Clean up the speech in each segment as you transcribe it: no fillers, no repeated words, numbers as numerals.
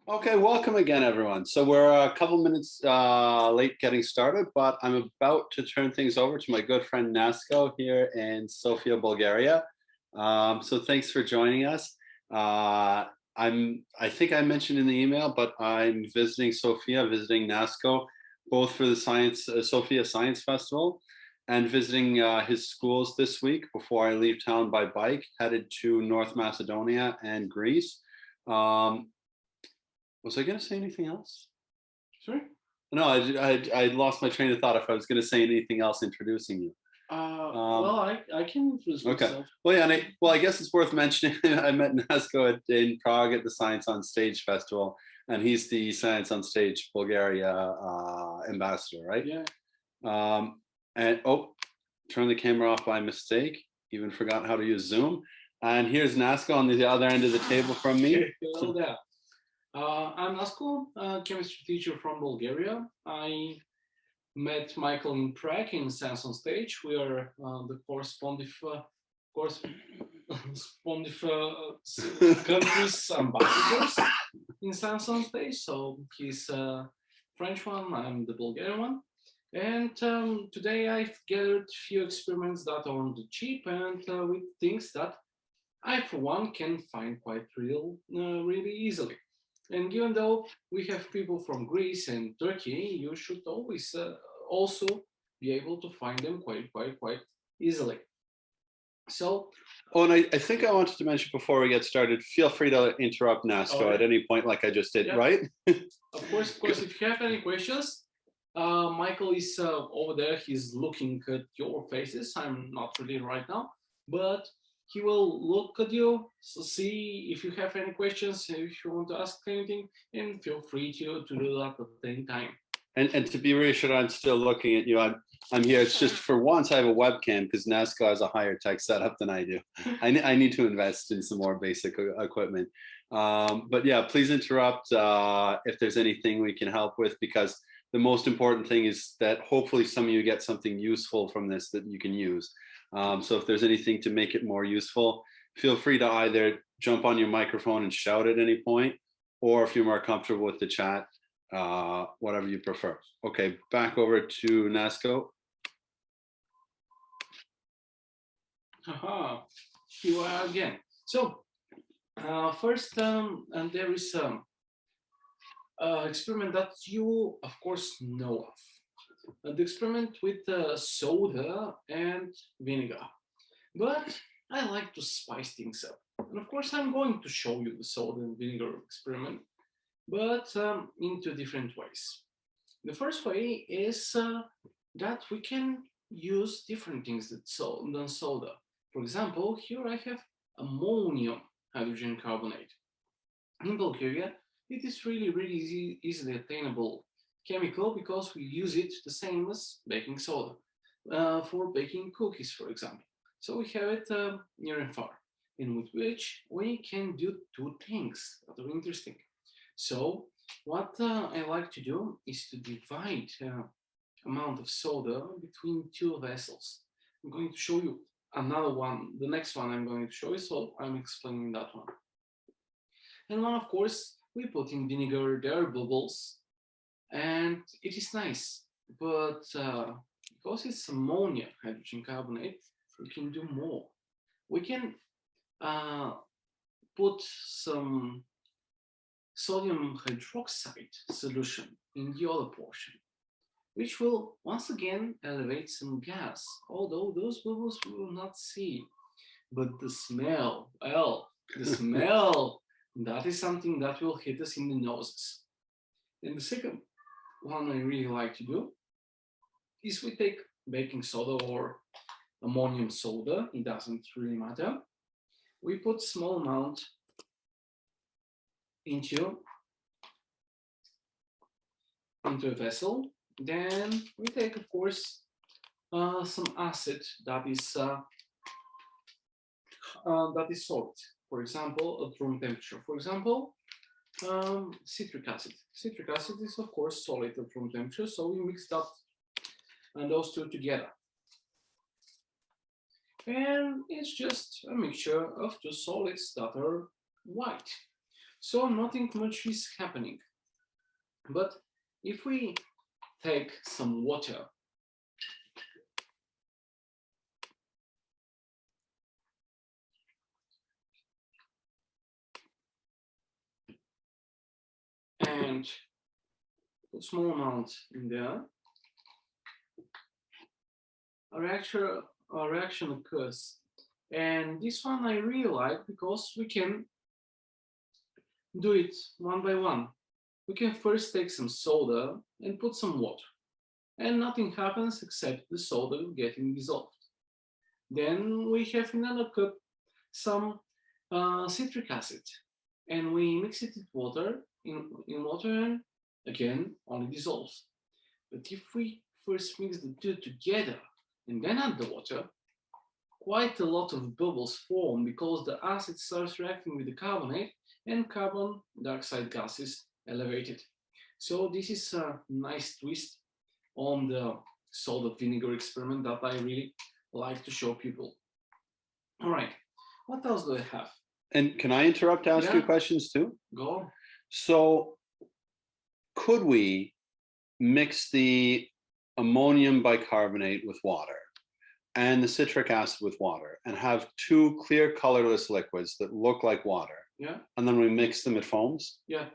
Okay, welcome again, everyone. So we're a couple minutes late getting started, but I'm about to turn things over to my good friend Nasko here in Sofia, Bulgaria. So thanks for joining us. I think I mentioned in the email, but I'm visiting Sofia, visiting Nasko, both for the Sofia Science Festival and visiting his schools this week before I leave town by bike, headed to North Macedonia and Greece. Was I going to say anything else? Sorry? No, I lost my train of thought if I was going to say anything else introducing you. Well, I can introduce Okay. myself. Well, yeah, I guess it's worth mentioning. I met Nasko in Prague at the Science on Stage Festival, and he's the Science on Stage Bulgaria ambassador, right? Yeah. And turn the camera off by mistake. Even forgot how to use Zoom. And here's Nasko on the other end of the table from me. Hello there. I'm Nasko, chemistry teacher from Bulgaria. I met Michael in Prague in Science on Stage. We are the corresponding countries ambassadors in Science on Stage. So he's French one, I'm the Bulgarian one. And today I've gathered a few experiments that are on the cheap and with things that I, for one, can find quite really easily. And given though we have people from Greece and Turkey, you should always also be able to find them quite easily. So. Oh, and I think I wanted to mention before we get started, feel free to interrupt Nasko at any point like I just did, right? Of course, if you have any questions, Michael is over there. He's looking at your faces. I'm not really right now, but he will look at you, see if you have any questions, if you want to ask anything, and feel free to do that at any time. And to be reassured, I'm still looking at you. I'm here. It's just for once I have a webcam because Nasko has a higher tech setup than I do. I need to invest in some more basic equipment. But yeah, please interrupt if there's anything we can help with, because the most important thing is that hopefully some of you get something useful from this that you can use. So if there's anything to make it more useful, feel free to either jump on your microphone and shout at any point, or if you're more comfortable with the chat, whatever you prefer. Okay, back over to Nasko. Here we are again. So first, and there is experiment that you, of course, know of. The experiment with soda and vinegar. But I like to spice things up. And of course, I'm going to show you the soda and vinegar experiment, but in two different ways. The first way is that we can use different things than soda. For example, here I have ammonium hydrogen carbonate. In Bulgaria, it is really easily attainable chemical because we use it the same as baking soda for baking cookies, for example. So we have it near and far, in with which we can do two things that are interesting. So what I like to do is to divide amount of soda between two vessels. I'm going to show you another one. The next one I'm going to show you, so I'm explaining that one. And one, of course, we put in vinegar, there are bubbles, and it is nice, but because it's ammonia hydrogen carbonate, we can do more. We can put some sodium hydroxide solution in the other portion, which will once again elevate some gas, although those bubbles we will not see. But the smell, well, the smell, that is something that will hit us in the noses. And the second one I really like to do is we take baking soda or ammonium soda, it doesn't really matter. We put small amount into a vessel. Then we take, of course, some acid that is solid. For example, at room temperature. For example, citric acid. Citric acid is, of course, solid at room temperature, so we mix that and those two together. And it's just a mixture of two solids that are white. so nothing much is happening. But if we take some water and put small amount in there, a reaction occurs. And this one I really like because we can do it one by one. We can first take some soda and put some water, and nothing happens except the soda getting dissolved. Then we have in another cup some citric acid, and we mix it with water in water, and again only dissolves. But if we first mix the two together and then add the water, quite a lot of bubbles form because the acid starts reacting with the carbonate, and carbon dioxide gas is elevated. So this is a nice twist on the soda vinegar experiment that I really like to show people. All right, what else do I have? And can I interrupt to ask you questions too? Go. So could we mix the ammonium bicarbonate with water and the citric acid with water and have two clear colorless liquids that look like water? Yeah. And then we mix them, it foams? Yeah.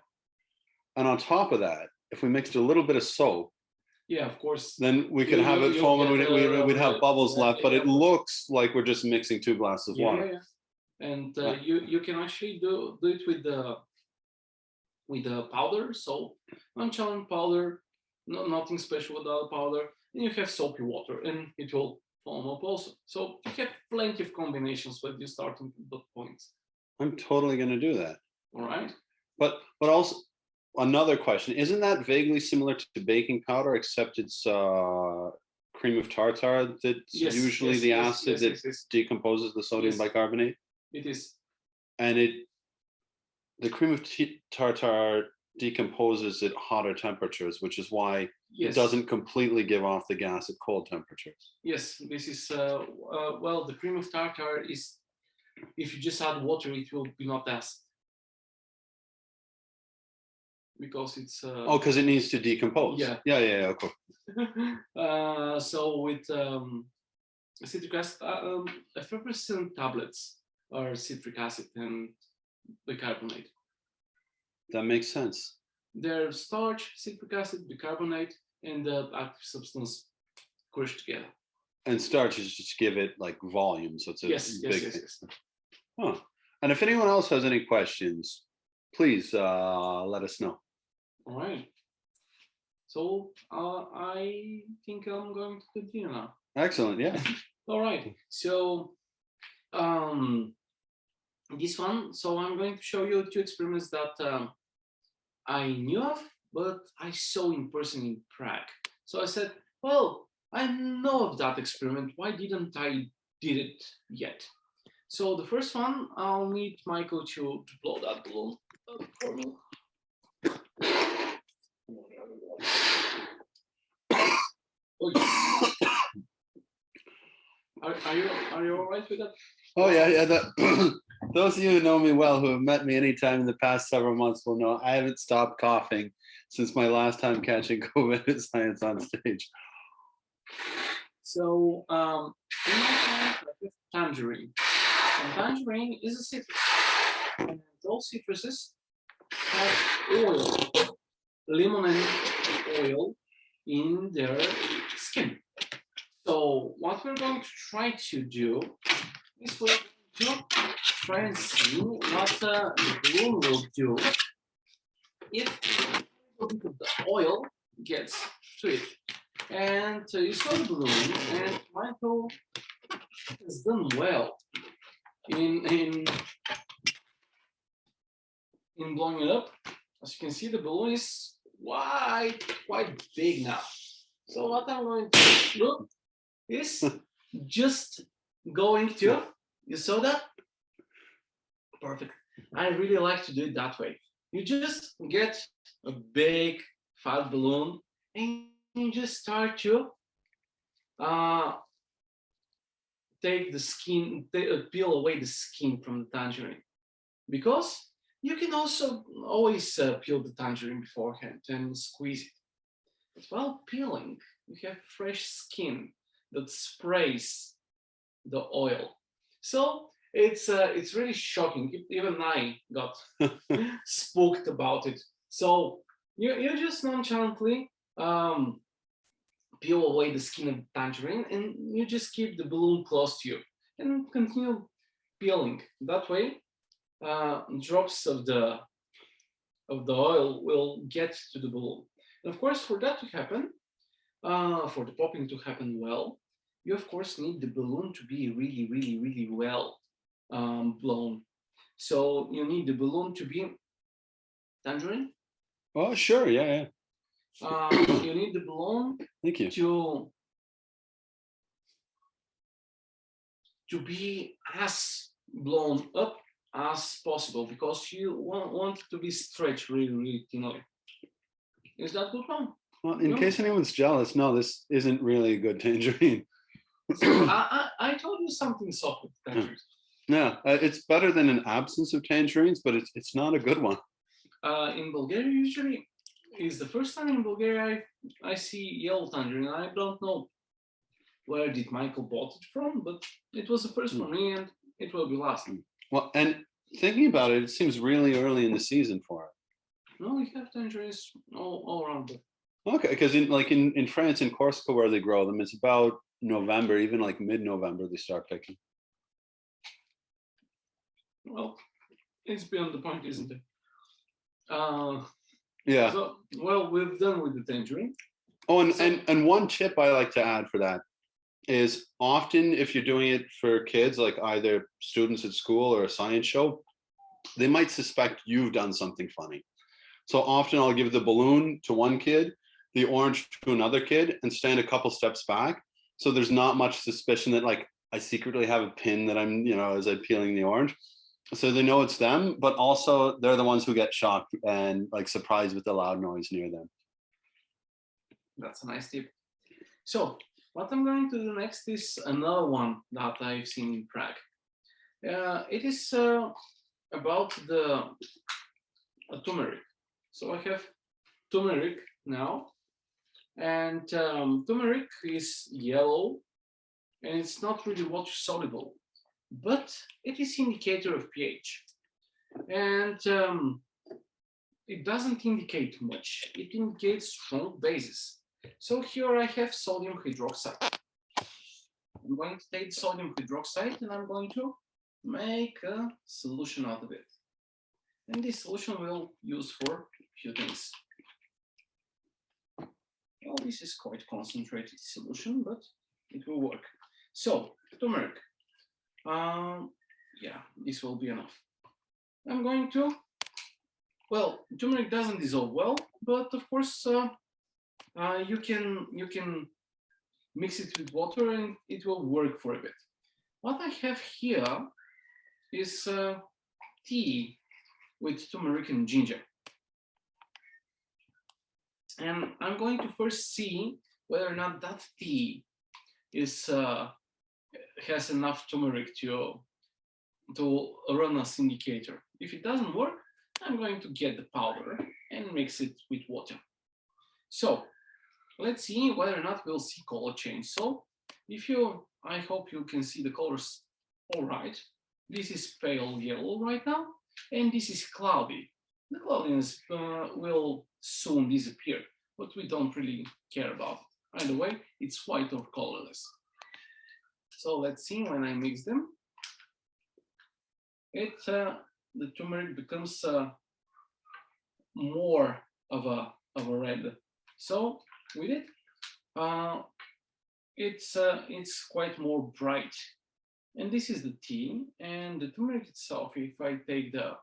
And on top of that, if we mixed a little bit of soap, yeah, of course, then we could have it foam and we'd have bubbles left, but it looks like we're just mixing 2 glasses of water. Yeah. And you can actually do it with the powder. So nonchalant powder, nothing special with the powder, and you have soapy water, and it will foam up also. So you have plenty of combinations when you start at that point. I'm totally going to do that. All right. But also another question: isn't that vaguely similar to baking powder, except it's cream of tartar that's usually the acid that decomposes the sodium bicarbonate? It is. And the cream of tartar decomposes at hotter temperatures, which is why it doesn't completely give off the gas at cold temperatures. Yes, this is well, the cream of tartar is, if you just add water, it will be not acid, because it's because it needs to decompose. Yeah, cool. So with citric acid, effervescent tablets are citric acid and bicarbonate. That makes sense. They're starch, citric acid, bicarbonate, and the active substance crushed together. And starches just give it like volume, so it's a big thing. Huh. And if anyone else has any questions, please let us know. All right. So I think I'm going to continue now. Excellent. Yeah. All right. So this one. So I'm going to show you 2 experiments that I knew of, but I saw in person in Prague. So I said, well, I know of that experiment. Why didn't I did it yet? So the first one, I'll need Michael to blow that balloon up for me. Are you all right with that? Oh yeah. Those of you who know me well, who have met me anytime in the past several months, will know I haven't stopped coughing since my last time catching COVID at Science on Stage. So in my hand, I have tangerine. And tangerine is a citrus. And those citruses have oil, lemon oil in their skin. So what we're going to try to do is we're going to try and see what the balloon will do if a bit of the oil gets to it. And you saw the balloon, and Michael has done well in blowing it up. As you can see, the balloon is quite big now. So what I'm going to do is just going to, you saw that? Perfect. I really like to do it that way. You just get a big fat balloon and you just start to take the skin, peel away the skin from the tangerine. Because You can also always peel the tangerine beforehand and squeeze it. But while peeling, you have fresh skin that sprays the oil. So it's really shocking. Even I got spooked about it. So you just nonchalantly peel away the skin of the tangerine and you just keep the balloon close to you and continue peeling. That way, drops of the oil will get to the balloon. And of course, for that to happen, for the popping to happen well, you of course need the balloon to be really, really, really well blown. So you need the balloon to be tangerine. Oh, sure. Yeah, You need the balloon Thank you. to be as blown up as possible because you want it to be stretched really, really thinly. Is that good one? Well, in case anyone's jealous, no, this isn't really a good tangerine. I told you something soft with tangerines. Yeah, it's better than an absence of tangerines, but it's not a good one. In Bulgaria, usually, is the first time in Bulgaria I see yellow tangerine. I don't know where did Michael bought it from, but it was the first for me and it will be last. Well, and thinking about it, it seems really early in the season for it. No, we have tangerines all around. Okay, because in France, in Corsica, where they grow them, it's about November, even like mid-November, they start picking. Well, it's beyond the point, isn't it? Yeah. So, well, we're done with the tangerine. Oh, and one tip I like to add for that is often if you're doing it for kids, like either students at school or a science show, they might suspect you've done something funny. So often I'll give the balloon to one kid, the orange to another kid, and stand a couple steps back. So there's not much suspicion that like I secretly have a pin that I'm, as I'm peeling the orange. So they know it's them, but also they're the ones who get shocked and like surprised with the loud noise near them. That's a nice tip. So what I'm going to do next is another one that I've seen in Prague. It is about the turmeric. So I have turmeric now, and turmeric is yellow, and it's not really water soluble, but it is indicator of pH, and it doesn't indicate much. It indicates strong bases. So here I have sodium hydroxide. I'm going to take sodium hydroxide and I'm going to make a solution out of it. And this solution we'll use for a few things. Well, this is quite concentrated solution, but it will work. So, turmeric. Yeah, this will be enough. I'm going to, well, turmeric doesn't dissolve well, but of course, you can mix it with water and it will work for a bit. What I have here is tea with turmeric and ginger. And I'm going to first see whether or not that tea is has enough turmeric to run as indicator. If it doesn't work, I'm going to get the powder and mix it with water. So let's see whether or not we'll see color change. So I hope you can see the colors all right. This is pale yellow right now, and this is cloudy. The cloudiness will soon disappear, but we don't really care about it. Either way, it's white or colorless. So let's see when I mix them. The turmeric becomes more of a red. So with it, it's quite more bright. And this is the tea, and the turmeric itself. If I take the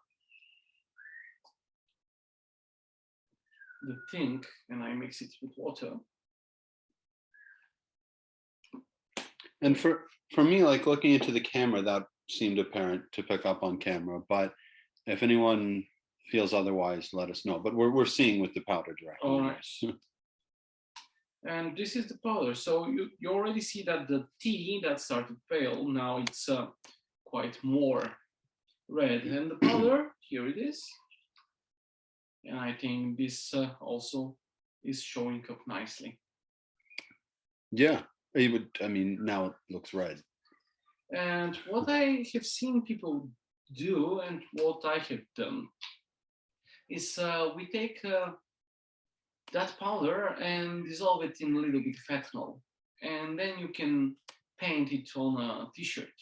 thing and I mix it with water. And for me, like looking into the camera, that seemed apparent to pick up on camera. But if anyone feels otherwise, let us know. But we're seeing with the powder directly. All right. And this is the powder. So you already see that the tea that started pale, now it's quite more red, and the powder, here it is. And I think this also is showing up nicely. Yeah, it would. I mean, now it looks red. And what I have seen people do and what I have done is we take that powder and dissolve it in a little bit of ethanol. And then you can paint it on a t-shirt.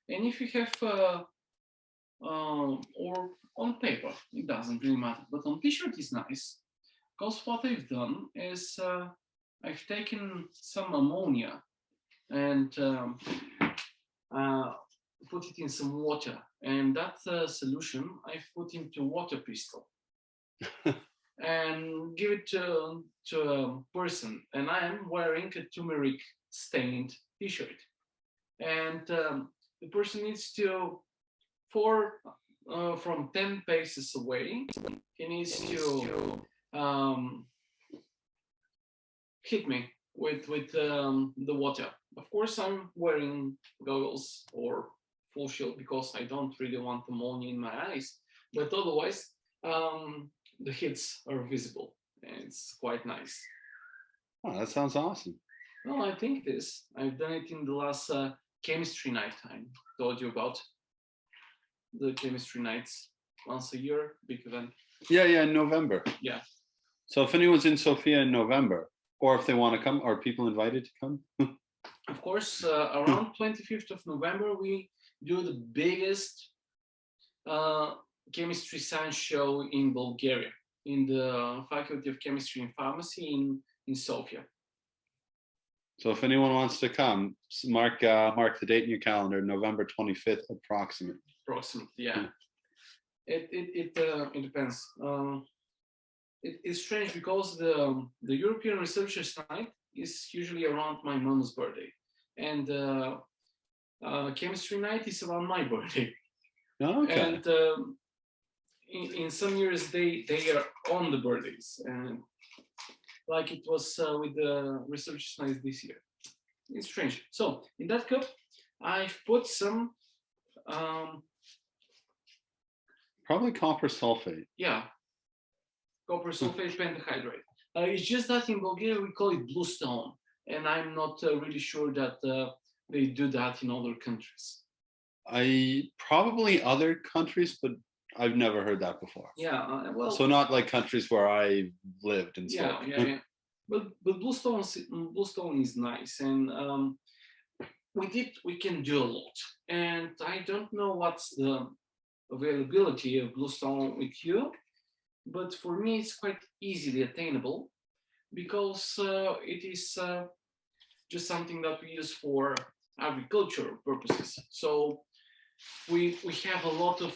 And if you have, or on paper, it doesn't really matter, but on t-shirt is nice. Because what I've done is I've taken some ammonia and put it in some water, and that solution I've put into water crystal and give it to a person, and I am wearing a turmeric stained t-shirt, and the person needs to from 10 paces away, he needs to hit me with the water. Of course, I'm wearing goggles or full shield because I don't really want ammonia in my eyes, but otherwise the hits are visible and it's quite nice. Oh, that sounds awesome. Well, I think it is. I've done it in the last chemistry night I told you about. The chemistry nights once a year, big event. Yeah, in November. Yeah. So if anyone's in Sofia in November, or if they want to come, are people invited to come? Of course, around 25th of November, we do the biggest chemistry science show in Bulgaria, in the Faculty of Chemistry and Pharmacy in Sofia. So if anyone wants to come, mark the date in your calendar, November 25th, approximately. Approximately, yeah. It depends. It's strange because the European Researchers' Night is usually around my mom's birthday, and Chemistry Night is around my birthday. Oh, okay. And in some years they are on the birthdays, and like it was with the Researchers' Night this year. It's strange. So in that cup, I've put some. Probably copper sulfate. Yeah, copper sulfate pentahydrate. It's just that in Bulgaria we call it blue stone, and I'm not really sure that they do that in other countries. Probably other countries, but I've never heard that before. Yeah, well. So not like countries where I lived and so. Yeah. But blue stone is nice, and we can do a lot. And I don't know what's the availability of blue stone with you, but for me it's quite easily attainable because it is just something that we use for agricultural purposes. So we have a lot of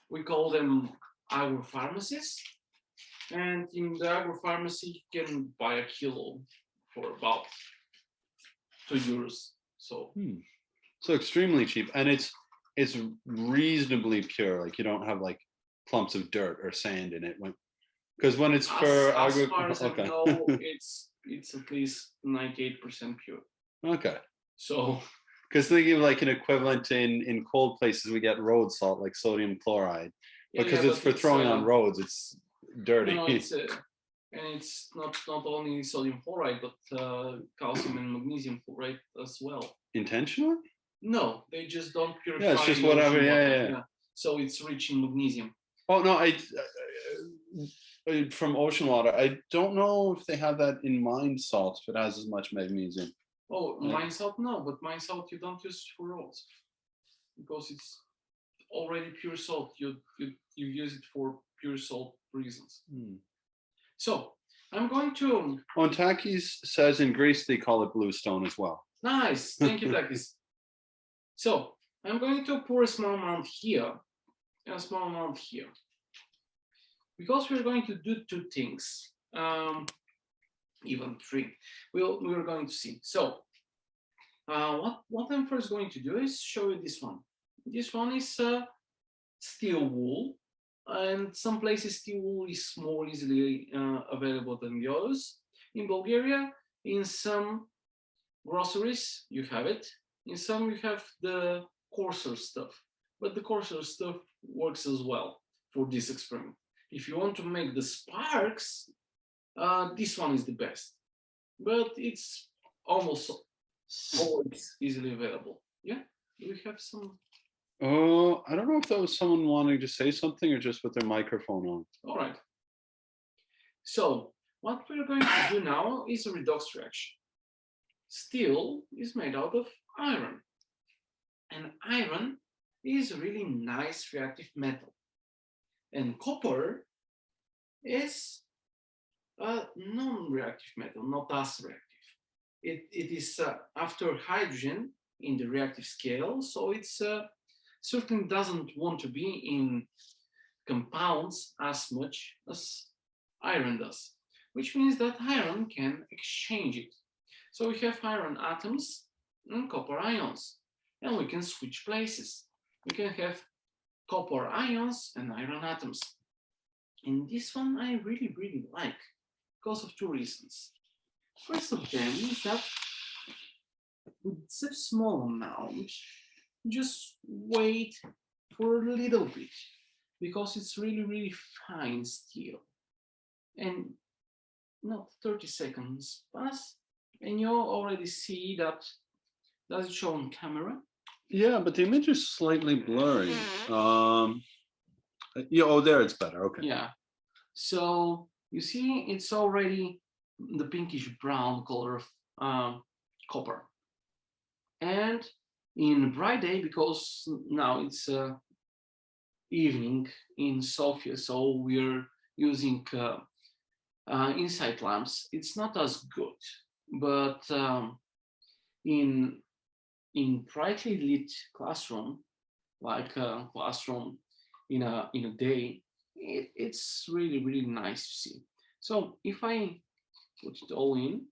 we call them agro-pharmacies, and in the agro-pharmacy you can buy a kilo for about €2. So so extremely cheap, and it's reasonably pure. Like you don't have like clumps of dirt or sand in it because when it's for as far as I know, it's at least 98% pure. Okay. So because they give like an equivalent in cold places, we get road salt like sodium chloride, because it's for throwing on roads. It's dirty. No, and it's not only sodium chloride, but calcium and magnesium chloride as well. Intentionally? No, they just don't purify. Yeah, it's just whatever. Yeah. So it's rich in magnesium. Oh no, I from ocean water. I don't know if they have that in mine salt, if it has as much magnesium. Oh, mine salt, no, but mine salt you don't use for roads because it's already pure salt. You use it for pure salt reasons. So I'm going to. On Takis says in Greece they call it blue stone as well. Nice, thank you, Takis. So I'm going to pour a small amount here and a small amount here, because we're going to do two things, even three. We're going to see. So what I'm first going to do is show you this one. This one is steel wool, and some places steel wool is more easily available than the others. In Bulgaria, in some groceries you have it. In some you have the coarser stuff, but the coarser stuff works as well for this experiment. If you want to make the sparks, this one is the best, but it's almost always easily available. Yeah, do we have some? Oh, I don't know if that was someone wanting to say something or just with their microphone on. All right. So what we're going to do now is a redox reaction. Steel is made out of iron, and iron is a really nice reactive metal, and copper is a non-reactive metal, not as reactive. It is after hydrogen in the reactive scale, so it's certainly doesn't want to be in compounds as much as iron does, which means that iron can exchange it. So we have iron atoms and copper ions, and we can switch places. We can have copper ions and iron atoms. And this one I really, really like because of two reasons. First of them is that with such a small amount, just wait for a little bit because it's really, really fine steel. And not 30 seconds pass, and you already see that. Does it show on camera? Yeah, but the image is slightly blurry. Yeah, oh, there it's better. Okay. Yeah. So you see, it's already the pinkish brown color of copper. And in bright day, because now it's evening in Sofia, so we're using inside lamps. It's not as good, but in brightly lit classroom, like a classroom in a day, it's really, really nice to see. So if I put it all in,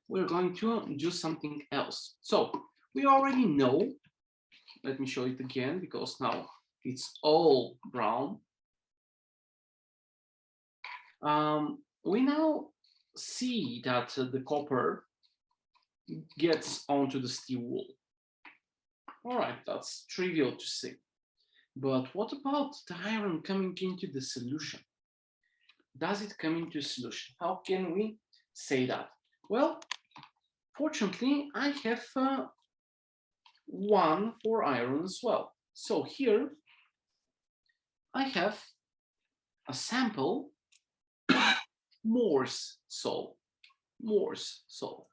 we're going to do something else. So we already know, let me show it again, because now it's all brown. We now see that the copper gets onto the steel wool. All right, that's trivial to see. But what about the iron coming into the solution? Does it come into solution? How can we say that? Well, fortunately, I have one for iron as well. So here, I have a sample Morse salt. Morse salt.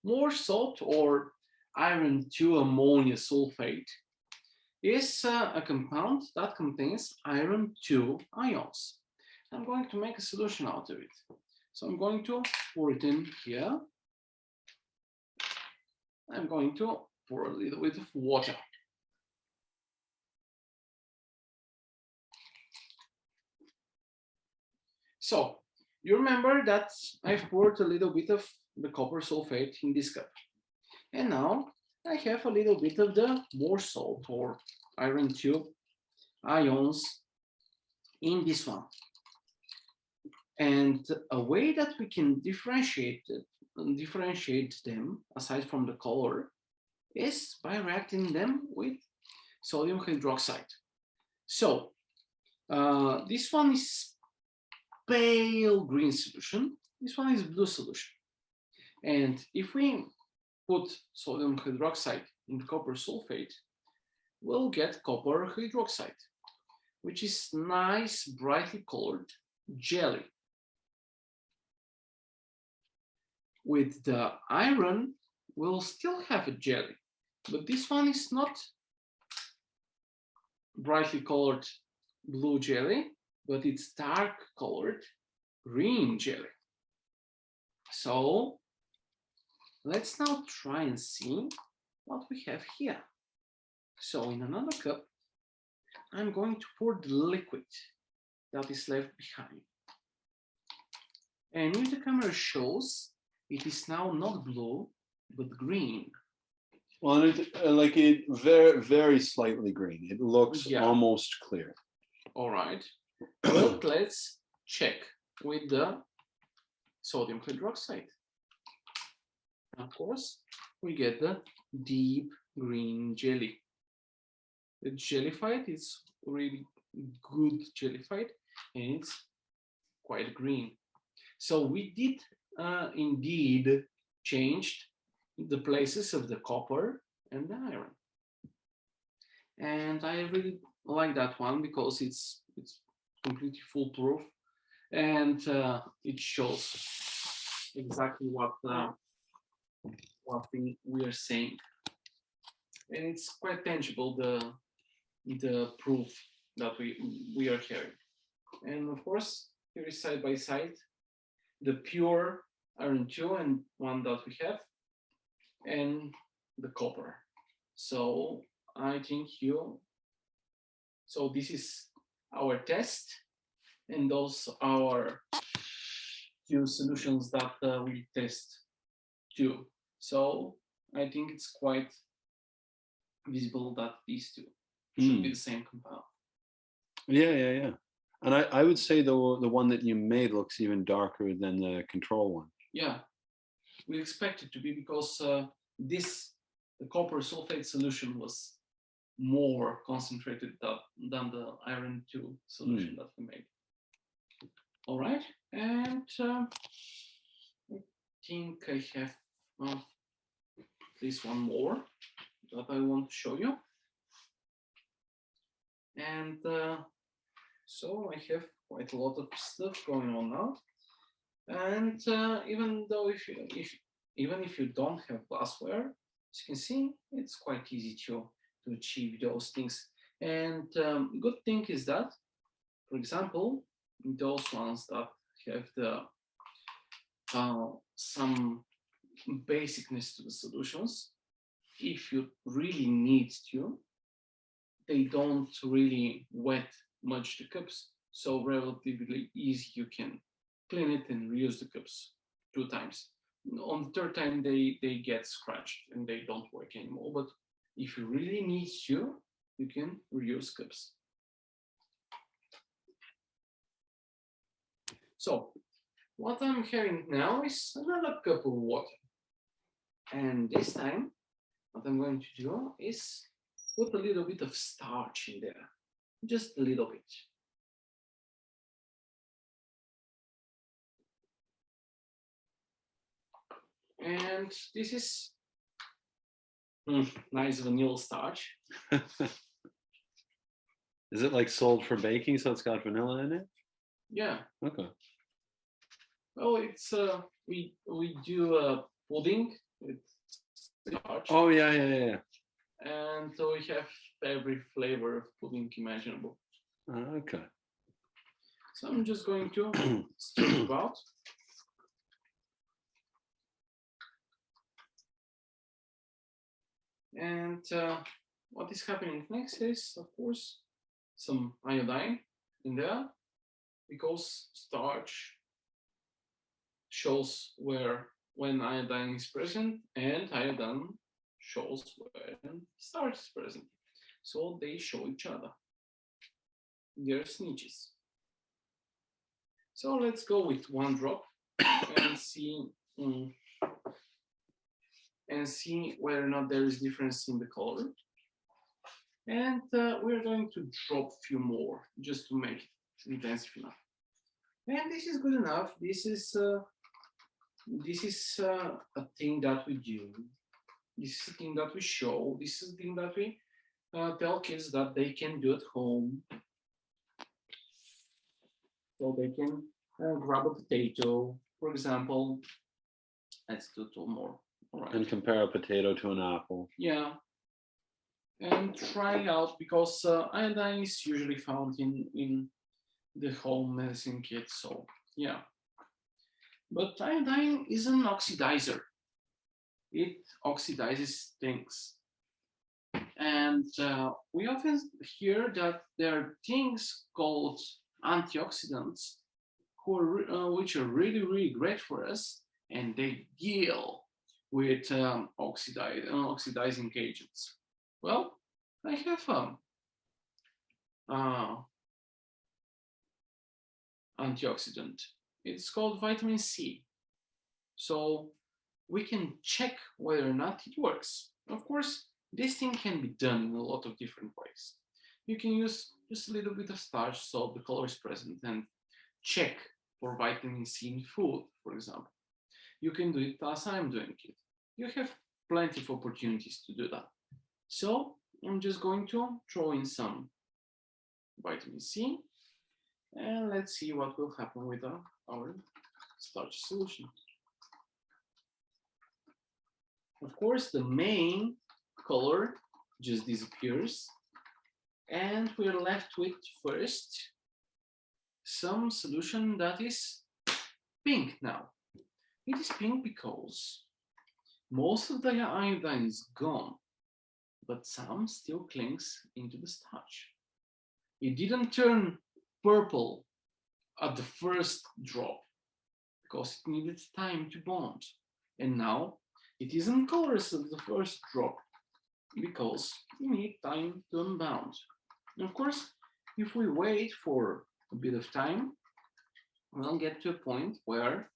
Morse salt, or iron 2 ammonia sulfate, is a compound that contains iron 2 ions. I'm going to make a solution out of it. So I'm going to pour it in here. I'm going to pour a little bit of water. So you remember that I've poured a little bit of the copper sulfate in this cup. And now I have a little bit of the Morse salt, or iron 2 ions, in this one. And a way that we can differentiate them, aside from the color, is by reacting them with sodium hydroxide. So this one is pale green solution. This one is blue solution. And if we put sodium hydroxide in copper sulfate, we'll get copper hydroxide, which is nice, brightly colored jelly. With the iron, we'll still have a jelly, but this one is not brightly colored blue jelly, but it's dark colored green jelly. So let's now try and see what we have here. So in another cup, I'm going to pour the liquid that is left behind. And if the camera shows, it is now not blue, but green. Well, it very, very slightly green. It looks almost clear. All right. But let's check with the sodium hydroxide. Of course, we get the deep green jelly. the jellified is really good jellified, and it's quite green. So we did indeed changed the places of the copper and the iron. And I really like that one because it's completely foolproof, and it shows exactly what we are saying, and it's quite tangible, the proof that we are hearing. And of course, here is side by side the pure iron 2 and one that we have, and the copper. So I think so this is our test, and those are two solutions that we test too. So I think it's quite visible that these two should be the same compound. Yeah. And I would say the one that you made looks even darker than the control one. Yeah, we expect it to be because the copper sulfate solution was more concentrated than the iron 2 solution that we made. All right, and I think I have at least one more that I want to show you. And so I have quite a lot of stuff going on now. And even if you don't have glassware, as you can see, it's quite easy to achieve those things. And good thing is that, for example, those ones that have the some basicness to the solutions, if you really need to, they don't really wet much the cups, so relatively easy you can clean it and reuse the cups 2 times. On the 3rd time they get scratched and they don't work anymore, but if you really need to, you can reuse cups. So what I'm having now is another cup of water, and this time what I'm going to do is put a little bit of starch in there, just a little bit. And this is nice vanilla starch. Is it like sold for baking, so it's got vanilla in it? Yeah. Okay. Well, it's we do pudding with starch. Oh yeah. And so we have every flavor of pudding imaginable. Okay. So I'm just going to stir it about. And what is happening next is, of course, some iodine in there, because starch shows when iodine is present, and iodine shows when starch is present. So they show each other. They're snitches. So let's go with 1 drop and see whether or not there is difference in the color. And we're going to drop a few more just to make it intensive enough. And this is good enough. This is a thing that we do. This is a thing that we show. This is a thing that we tell kids that they can do at home. So they can grab a potato, for example. Let's do 2 more. All right. And compare a potato to an apple. Yeah. And try it out, because iodine is usually found in the home medicine kit. So yeah. But iodine is an oxidizer. It oxidizes things. And we often hear that there are things called antioxidants which are really, really great for us, and they deal with oxidizing agents. Well, I have antioxidant. It's called vitamin C. So we can check whether or not it works. Of course, This thing can be done in a lot of different ways. You can use just a little bit of starch so the color is present and check for vitamin C in food, for example. You can do it as I'm doing it. You have plenty of opportunities to do that. So I'm just going to throw in some vitamin C and let's see what will happen with our starch solution. Of course, the main color just disappears and we're left with first some solution that is pink now. It is pink because most of the iodine is gone, but some still clings into the starch. It didn't turn purple at the first drop because it needed time to bond. And now it isn't colorless at the first drop because we need time to unbound. And of course, if we wait for a bit of time, we'll get to a point where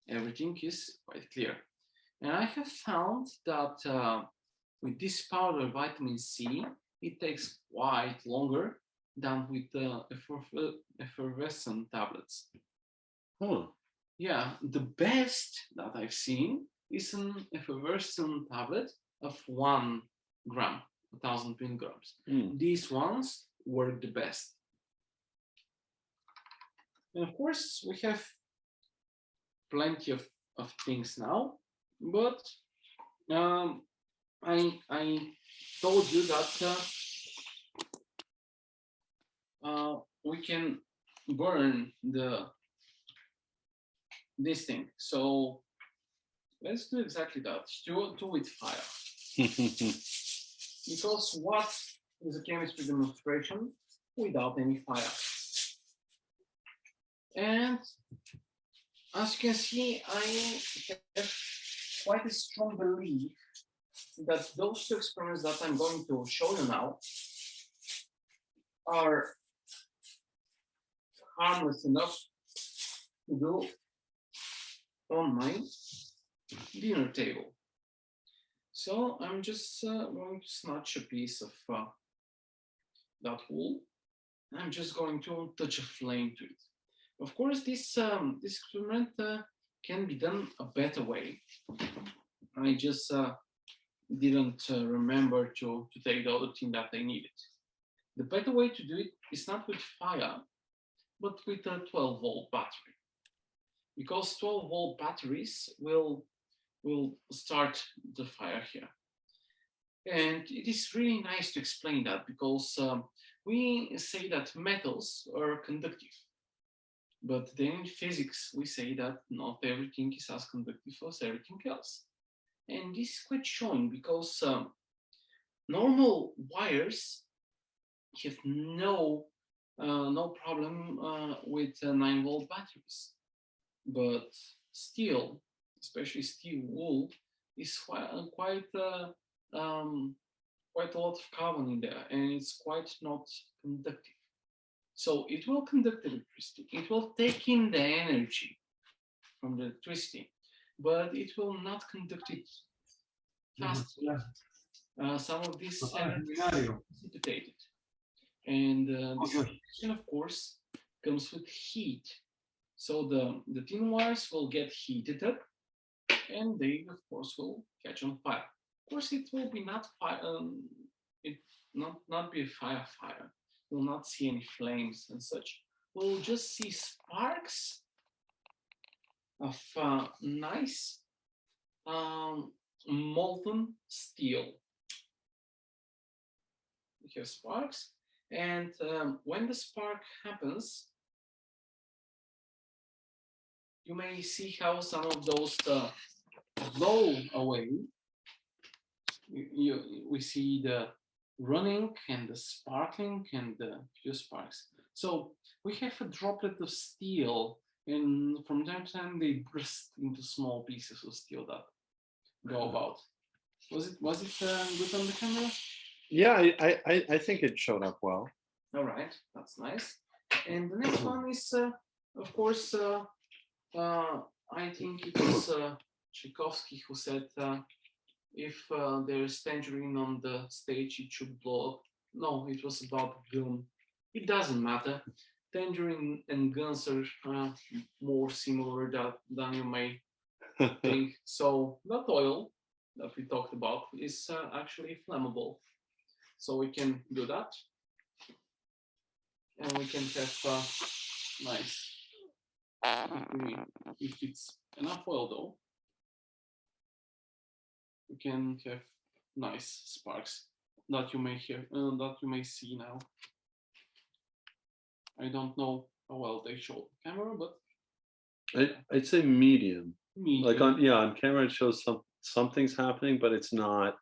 everything is quite clear. And I have found that with this powder vitamin C, it takes quite longer than with the effervescent tablets. Oh. Yeah, the best that I've seen is an effervescent tablet of 1 gram, 1,000 milligrams. These ones work the best. And of course, we have plenty of things now, but I told you that we can burn this thing. So let's do exactly that. Do with fire. Because what is a chemistry demonstration without any fire? And as you can see, I have quite a strong belief that those two experiments that I'm going to show you now are harmless enough to do on my dinner table. So I'm just going to snatch a piece of that wool. I'm just going to touch a flame to it. Of course, this experiment can be done a better way. I just didn't remember to take the other thing that I needed. The better way to do it is not with fire, but with a 12-volt battery. Because 12-volt batteries will start the fire here. And it is really nice to explain that because we say that metals are conductive. But then in physics, we say that not everything is as conductive as everything else. And this is quite showing because normal wires have no problem with 9-volt batteries. But steel, especially steel wool, is quite a lot of carbon in there, and it's quite not conductive. So it will conduct electricity. It will take in the energy from the electricity, but it will not conduct it fast enough. Some of this energy is dissipated. And this, of course, comes with heat. So the thin wires will get heated up, and they, of course, will catch on fire. Of course, it will be not fire. It not be a fire. We'll not see any flames and such. We'll just see sparks of nice molten steel. We have sparks, and when the spark happens, you may see how some of those blow away. We see the running and the sparkling and the few sparks. So we have a droplet of steel, and from time to time they burst into small pieces of steel that go about. Was it good on the camera? Yeah, I think it showed up well. All right, that's nice. And the next one is, of course, I think it was Tchaikovsky who said, if there's tangerine on the stage, it should blow up. No, it was about gun. It doesn't matter. Tangerine and guns are more similar than you may think. So that oil that we talked about is actually flammable. So we can do that, and we can have nice. If it's enough oil, though, we can have nice sparks that you may hear, that you may see now. I don't know how well they show the camera, but I'd say medium. medium. Like on camera it shows something's happening, but it's not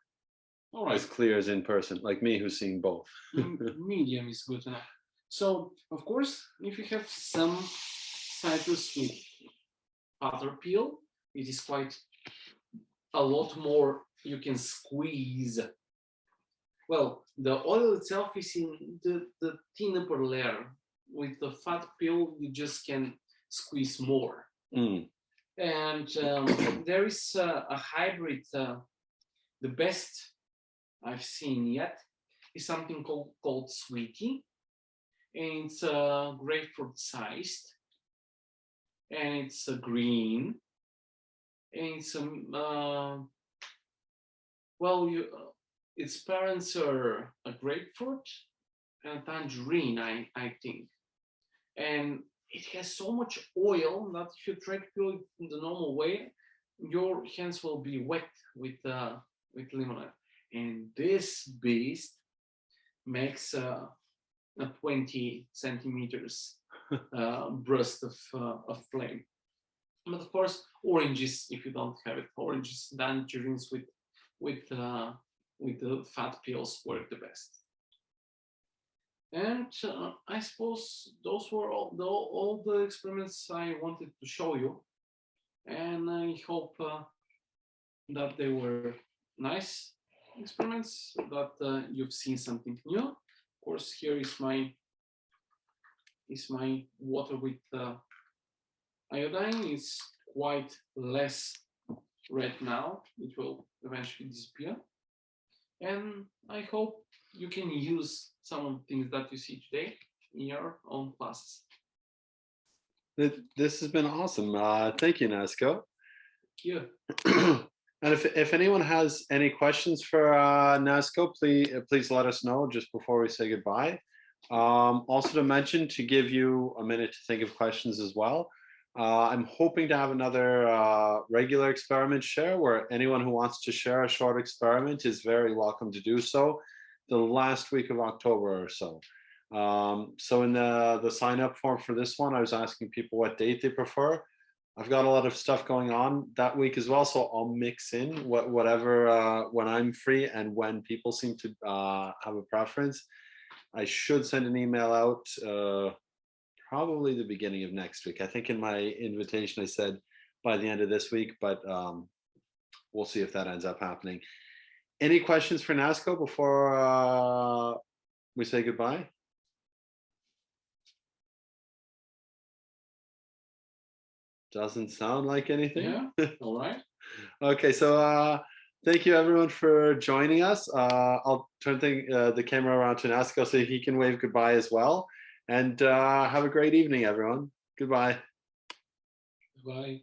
All right. as clear as in person. Like me, who's seeing both. Medium is good enough. So of course, if you have some citrus with butter peel, it is quite a lot more you can squeeze. Well, the oil itself is in the thin upper layer. With the fat peel, you just can squeeze more. Mm. And there is a hybrid. The best I've seen yet is something called Sweetie, and it's grapefruit sized, and it's green, and it's its parents are a grapefruit and a tangerine, I think, and it has so much oil that if you try to peel it in the normal way, your hands will be wet with lemonade. And this beast makes a 20 centimeters burst of flame. But of course, oranges, if you don't have it, oranges, tangerines with the fat peels work the best. And I suppose those were all the experiments I wanted to show you. And I hope that they were nice experiments, that you've seen something new. Of course, here is my water with iodine. It's quite less red now. It will eventually disappear. And I hope you can use some of the things that you see today in your own classes. This has been awesome. Thank you, Nasko. Thank you. And if anyone has any questions for Nasko, please let us know just before we say goodbye. Also to mention, to give you a minute to think of questions as well. I'm hoping to have another regular experiment share where anyone who wants to share a short experiment is very welcome to do so the last week of October or so. So in the sign up form for this one, I was asking people what date they prefer. I've got a lot of stuff going on that week as well, so I'll mix in whatever when I'm free and when people seem to have a preference. I should send an email out probably the beginning of next week. I think in my invitation I said by the end of this week, but we'll see if that ends up happening. Any questions for Nasko before we say goodbye? Doesn't sound like anything. Yeah, all right. Okay, so thank you everyone for joining us. I'll turn the camera around to Nasko so he can wave goodbye as well. And have a great evening, everyone. Goodbye. Bye.